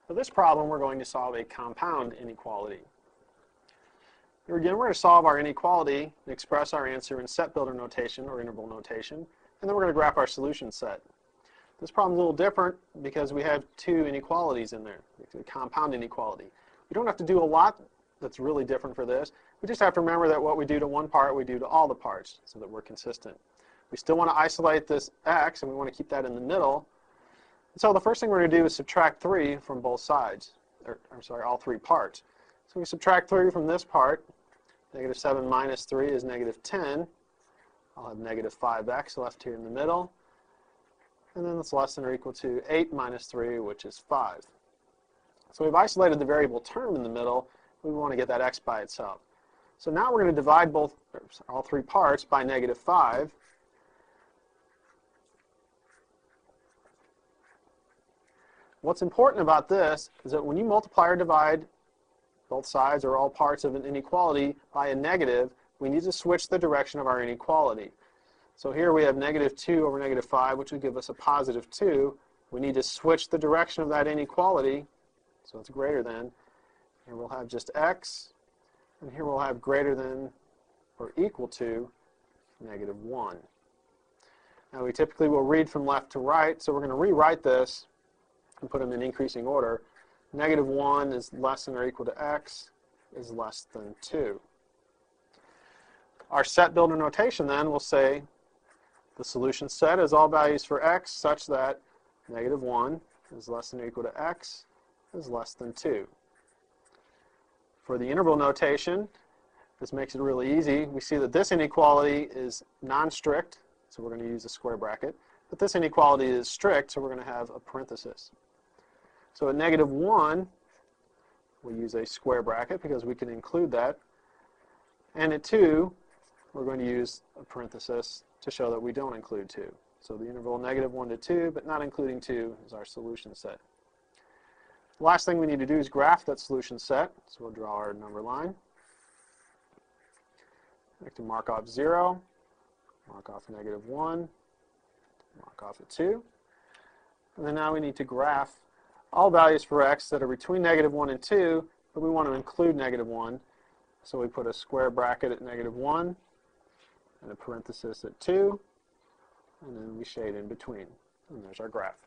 For this problem, we're going to solve a compound inequality. Here again, we're going to solve our inequality and express our answer in set builder notation or interval notation, and then we're going to graph our solution set. This problem's a little different because we have two inequalities in there, a compound inequality. We don't have to do a lot that's really different for this. We just have to remember that what we do to one part, we do to all the parts so that we're consistent. We still want to isolate this x, and we want to keep that in the middle. So the first thing we're going to do is subtract 3 from both sides, or I'm sorry, all three parts. So we subtract 3 from this part. Negative 7 minus 3 is negative 10. I'll have negative 5x left here in the middle. And then it's less than or equal to 8 minus 3, which is 5. So we've isolated the variable term in the middle. We want to get that x by itself. So now we're going to divide all three parts by negative 5. What's important about this is that when you multiply or divide both sides or all parts of an inequality by a negative, we need to switch the direction of our inequality. So here we have negative 2 over negative 5, which would give us a positive 2. We need to switch the direction of that inequality, so it's greater than. Here we'll have just x, and here we'll have greater than or equal to negative 1. Now we typically will read from left to right, so we're going to rewrite this and put them in increasing order. Negative 1 is less than or equal to x is less than 2. Our set builder notation then will say the solution set is all values for x such that negative 1 is less than or equal to x is less than 2. For the interval notation, this makes it really easy. We see that this inequality is non-strict, so we're going to use a square bracket. But this inequality is strict, so we're going to have a parenthesis. So at negative 1, we use a square bracket because we can include that. And at 2, we're going to use a parenthesis to show that we don't include 2. So the interval negative 1 to 2, but not including 2, is our solution set. The last thing we need to do is graph that solution set. So we'll draw our number line. I like to mark off 0, mark off negative 1, mark off a 2. And then now we need to graph all values for x that are between negative 1 and 2, but we want to include negative 1. So we put a square bracket at negative 1 and a parenthesis at 2, and then we shade in between. And there's our graph.